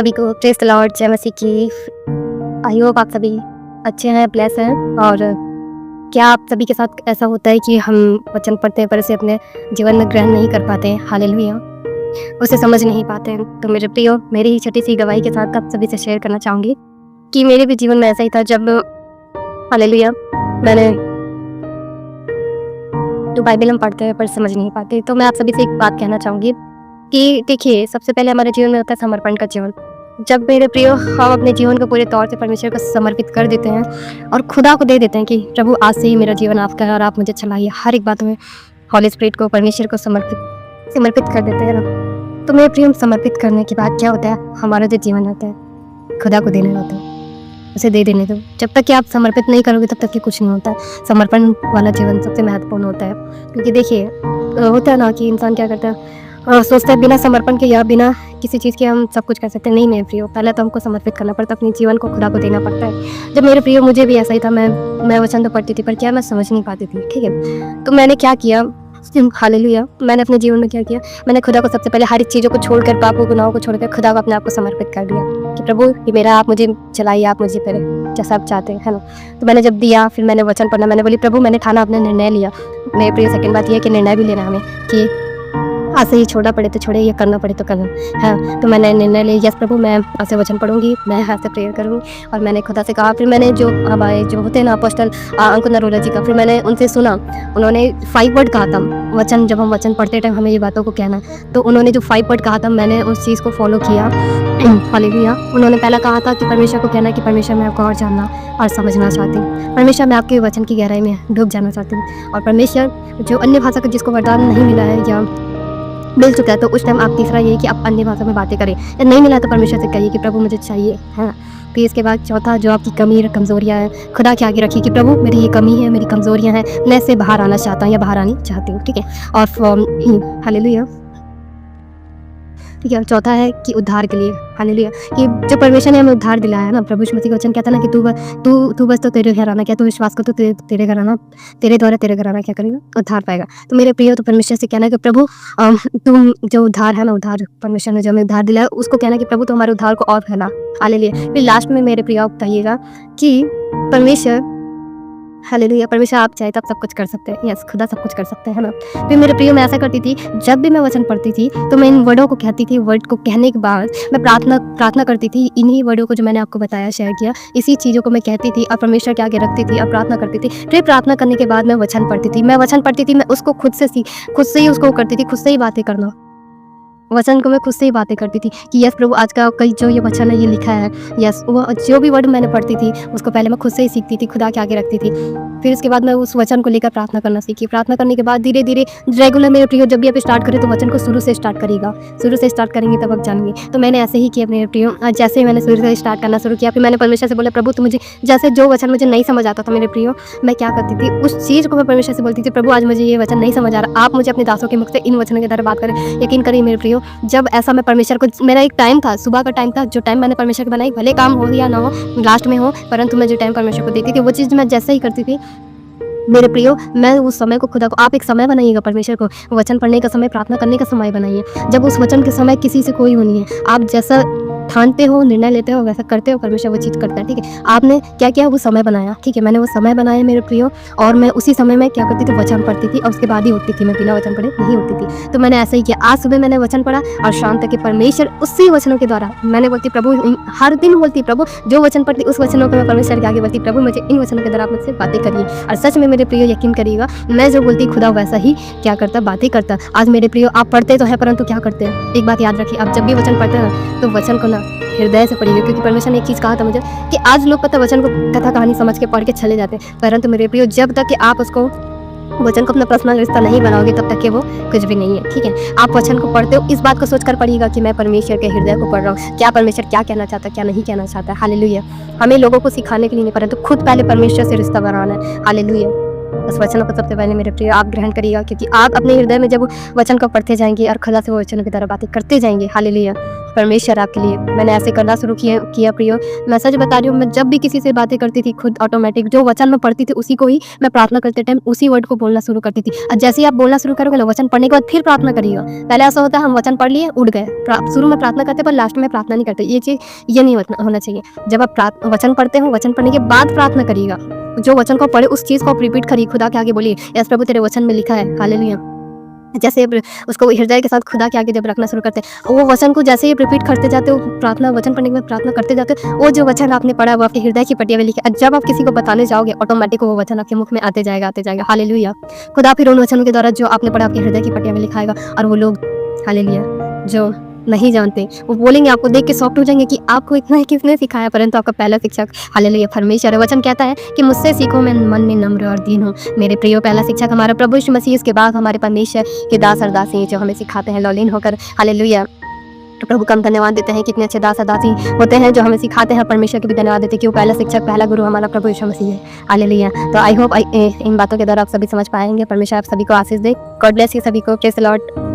सभी को praise the Lord, जय मसीह की। आई होप आप सभी अच्छे हैं, ब्लेस हैं। और क्या आप सभी के साथ ऐसा होता है कि हम वचन पढ़ते हैं पर इसे अपने जीवन में ग्रहण नहीं कर पाते हैं? हालेलुया, उसे समझ नहीं पाते हैं। तो मेरे प्रियो, मेरी ही छोटी सी गवाही के साथ आप सभी से शेयर करना चाहूँगी कि मेरे भी जीवन में ऐसा ही था। जब हालेलुया मैंने जो बाइबल हम पढ़ते हैं पर समझ नहीं पाते, तो मैं आप सभी से एक बात कहना चाहूँगी कि देखिए, सबसे पहले हमारे जीवन में होता है समर्पण का जीवन। जब मेरे प्रियो हम अपने जीवन को पूरे तौर से परमेश्वर को समर्पित कर देते हैं और खुदा को दे देते हैं कि प्रभु आज से ही मेरा जीवन आपका है और आप मुझे चलाइए, हर एक बात में हॉली स्पिरिट को, परमेश्वर को समर्पित कर देते हैं ना। तो मेरे प्रियो, समर्पित करने के बाद क्या होता है, हमारा जो जीवन होता है खुदा को देना होता है, उसे दे देने दो। जब तक कि आप समर्पित नहीं करोगे तब तक कि कुछ नहीं होता। समर्पण वाला जीवन सबसे महत्वपूर्ण होता है, क्योंकि देखिए होता है ना कि इंसान क्या करता है, सोचता है बिना समर्पण के या बिना किसी चीज़ के हम सब कुछ कर सकते हैं। नहीं मेरे प्रियो, पहले तो हमको समर्पित करना पड़ता है, अपने जीवन को खुदा को देना पड़ता है। जब मेरे प्रियो, मुझे भी ऐसा ही था। मैं वचन तो पढ़ती थी पर क्या मैं समझ नहीं पाती थी, ठीक है। तो मैंने क्या किया, हालेलुया, मैंने अपने जीवन में क्या किया, मैंने खुदा को सबसे पहले हर एक चीज़ों को छोड़कर, पापों गुनाहों को छोड़कर खुदा को अपने आप को समर्पित कर दिया कि प्रभु ये मेरा, आप मुझे चलाइए, आप मुझे करें जैसा आप चाहते हैं, है ना। तो मैंने जब दिया, फिर मैंने वचन पढ़ना, मैंने बोली प्रभु मैंने ठाना, अपने निर्णय लिया। मेरे प्रिय, सेकंड बात यह है कि निर्णय भी लेना हमें कि आज से ही छोड़ना पड़े तो छोड़े, या करना पड़े तो करना है। तो मैंने निर्णय लिया, यस प्रभु मैं आज से वचन पढ़ूंगी, मैं आज से प्रेयर करूँगी। और मैंने खुदा से कहा, फिर मैंने जो हमारे जो होते हैं ना अपोस्टल अंकुर नरोला जी का, फिर मैंने उनसे सुना। उन्होंने 5 वर्ड कहा था वचन, जब हम वचन पढ़ते टाइम हमें ये बातों को कहना, तो उन्होंने जो 5 वर्ड कहा था मैंने उस चीज़ को फॉलो किया। हालेलुया। उन्होंने पहला कहा था कि परमेश्वर को कहना कि परमेश्वर मैं आपको और जानना और समझना चाहती हूँ, परमेश्वर मैं आपके वचन की गहराई में डूब जाना चाहती हूँ। और परमेश्वर जो अन्य भाषा का जिसको वरदान नहीं मिला है या मिल चुका है, तो उस टाइम आप तीसरा ये कि आप अन्य भाषा में बातें करें, या नहीं मिला तो परमेश्वर से कहिए कि प्रभु मुझे चाहिए, है। फिर इसके बाद चौथा, जो आपकी कमी और कमज़ोरियाँ हैं, खुदा के आगे रखिए कि प्रभु मेरी ये कमी है, मेरी कमज़ोरियाँ हैं, मैं इससे बाहर आना चाहता हूँ या बाहर आनी चाहती हूँ, ठीक है। और हालेलुया, ठीक है। चौथा है कि उद्धार के लिए, हालेलुया, कि जो परमेश्वर ने हमें उद्धार दिलाया है ना, प्रभु यीशु मसीह का वचन कहता है ना कि तू बस तो तेरे घर आना, क्या तू विश्वास कर तो तेरे घर आना, तेरे द्वारा तेरे घर आना क्या करेगा, उद्धार पाएगा। तो मेरे प्रिय, तो परमेश्वर से कहना कि प्रभु तुम जो उद्धार है ना, उद्धार परमेश्वर ने जो हमें उद्धार दिलाया, उसको कहना कि प्रभु तो हमारे उद्धार को और फैला, हालेलुया। फिर लास्ट में मेरे प्रिय आप कहिएगा कि परमेश्वर, हालेलुया, परमेश्वर आप चाहे तब सब कुछ कर सकते हैं, यस, खुदा सब कुछ कर सकते हैं ना। फिर मेरे प्रियो, मैं ऐसा करती थी, जब भी मैं वचन पढ़ती थी तो मैं इन वर्डों को कहती थी। वर्ड को कहने के बाद मैं प्रार्थना करती थी, इन्हीं वर्डों को जो मैंने आपको बताया, शेयर किया, इसी चीज़ों को मैं कहती थी और परमेश्वर के आगे रखती थी और प्रार्थना करती थी। फिर प्रार्थना करने के बाद मैं वचन पढ़ती थी। मैं उसको खुद से ही उसको करती थी, खुद से ही बातें करना, वचन को मैं खुद से ही बातें करती थी कि यस प्रभु आज का कई जो ये वचन है ये लिखा है, यस, वो जो भी वर्ड मैंने पढ़ती थी उसको पहले मैं खुद से ही सीखती थी, खुदा के आगे रखती थी। फिर उसके बाद मैं उस वचन को लेकर प्रार्थना करना सीखी। प्रार्थना करने के बाद धीरे धीरे रेगुलर, मेरे प्रियो, जब भी आप स्टार्ट करें तो वचन को शुरू से स्टार्ट करिएगा, शुरू से स्टार्ट करेंगे तब आप जानेंगे। तो मैंने ऐसे ही किया मेरे प्रियो, जैसे ही मैंने शुरू से स्टार्ट करना शुरू किया, फिर मैंने परमेश्वर से बोला प्रभु तो मुझे जैसे जो वचन मुझे नहीं समझ आता था मेरे प्रियो, मैं क्या करती थी, उस चीज़ को मैं परमेश्वर से बोलती थी, प्रभु आज मुझे ये वचन नहीं समझ आ रहा, आप मुझे अपने दासों के मुख से इन वचनों के द्वारा बात करें। यकीन करिए मेरे प्रियो, जब ऐसा मैं परमेश्वर को, मेरा एक टाइम था, सुबह का टाइम था, जो टाइम मैंने परमेश्वर को बनाई, भले काम हो या ना हो, लास्ट में हो, परंतु मैं जो टाइम परमेश्वर को देती थी वो चीज़ मैं जैसे ही करती थी मेरे प्रियो, मैं उस समय को खुदा को, आप एक समय बनाइएगा परमेश्वर को, वचन पढ़ने का समय, प्रार्थना करने का समय बनाइए। जब उस वचन के समय किसी से कोई हो नहीं है, आप जैसा ठानते हो, निर्णय लेते हो, वैसा करते हो, परमेश्वर वो चीज़ करता है, ठीक है। आपने क्या किया, वो समय बनाया, ठीक है, मैंने वो समय बनाया मेरे प्रियो, और मैं उसी समय में क्या करती थी, वचन पढ़ती थी और उसके बाद ही उठती थी, मैं बिना वचन पढ़े नहीं उठती थी। तो मैंने ऐसा ही किया, आज सुबह मैंने वचन पढ़ा और शाम तक के परमेश्वर उसी वचनों के द्वारा मैंने बोलती प्रभु, हर दिन बोलती प्रभु, जो वचन पढ़ती उस वचनों को मैं परमेश्वर के आगे बोलती, प्रभु मुझे इन वचनों के द्वारा आप मुझसे बातें करिए। और सच में मेरे प्रियो, यकीन करिएगा, मैं जो बोलती खुदा वैसा ही क्या करता, बातें करता। आज मेरे प्रियो, आप पढ़ते तो है परंतु क्या करते हैं, एक बात याद रखिए, आप जब भी वचन पढ़ते हैं ना, तो वचन को ना हृदय से पढ़िए, क्योंकि परमेश्वर ने एक चीज़ कहा था मुझे कि आज लोग पता वचन को कथा कहानी समझ के पढ़ के चले जाते हैं, परंतु मेरे प्रियो, जब तक कि आप उसको वचन को अपना पर्सनल रिश्ता नहीं बनाओगे तब तक कि वो कुछ भी नहीं है, ठीक है। आप वचन को पढ़ते हो, इस बात को सोचकर पढ़िएगा कि मैं परमेश्वर के हृदय को पढ़ रहा हूँ, क्या परमेश्वर क्या कहना चाहता है, क्या नहीं कहना चाहता है, हालेलुया। हमें लोगों को सिखाने के लिए नहीं, परंतु खुद पहले परमेश्वर से रिश्ता बनाना है, हालेलुया। उस वचनों को सबसे पहले मेरे प्रिय आप ग्रहण करिएगा, क्योंकि आप अपने हृदय में जब वचन को पढ़ते जाएंगे और खुदा से वो वचनों की तरह बातें करते जाएंगे, हालेलुया, परमेश्वर आपके लिए। मैंने ऐसे करना शुरू किया प्रियो। मैं सच बता रही हूँ, मैं जब भी किसी से बातें करती थी खुद ऑटोमेटिक जो वचन मैं पढ़ती थी उसी को ही मैं प्रार्थना करते टाइम उसी वर्ड को बोलना शुरू करती थी। और जैसे ही आप बोलना शुरू करोगे ना, वचन पढ़ने के बाद फिर प्रार्थना करिएगा। पहले ऐसा होता है हम वचन पढ़ लिए उड़ गए, शुरू में प्रार्थना करते पर लास्ट में प्रार्थना नहीं करते। ये नहीं होना चाहिए। जब आप वचन पढ़ते हो, वचन पढ़ने के बाद प्रार्थना करिएगा। जो वचन को पढ़े उस चीज़ को आप रिपीट करिए, खुदा के आगे बोलिए, यस प्रभु तेरे वचन में लिखा है, हालेलुया। जैसे उसको हृदय के साथ खुदा के आगे जब रखना शुरू करते हैं, वो वचन को जैसे ही रिपीट करते जाते हो, प्रार्थना वचन पढ़ने के बाद प्रार्थना करते जाते हो, वो जो वचन आपने पढ़ा वो आपके हृदय की पट्टिया में लिखे। जब आप किसी को बताने जाओगे ऑटोमेटिक वो वचन आपके मुख में आते जाएगा हालेलुया। खुदा फिर उन वचनों के द्वारा जो आपने पढ़ा आपके हृदय की पट्टिया में लिखाएगा। और वो लोग हालेलुया जो नहीं जानते वो बोलेंगे, आपको देख के शॉक्ड हो जाएंगे कि आपको इतना किसने सिखाया, परंतु आपका पहला शिक्षक हालेलुया परमेश्वर है। वचन कहता है कि मुझसे सीखो, मैं मन में नम्र और दीन हूँ। मेरे प्रियो पहला शिक्षक हमारा प्रभु यीशु मसीह, इसके बाद हमारे परमेश्वर के दास और दासी जो हमें सिखाते हैं लौलीन होकर हालेलुया। तो प्रभु का हम धन्यवाद देते हैं, कितने अच्छे दास और दासी होते हैं जो हमें सिखाते हैं। परमेश्वर के भी धन्यवाद देते हैं कि वो पहला शिक्षक पहला गुरु हमारा प्रभु यीशु मसीह है हालेलुया। तो आई होप इन बातों के द्वारा आप सभी समझ पाएंगे। परमेश्वर आप सभी को आशीष दे। गॉड ब्लेस यू सभी को। Praise the Lord.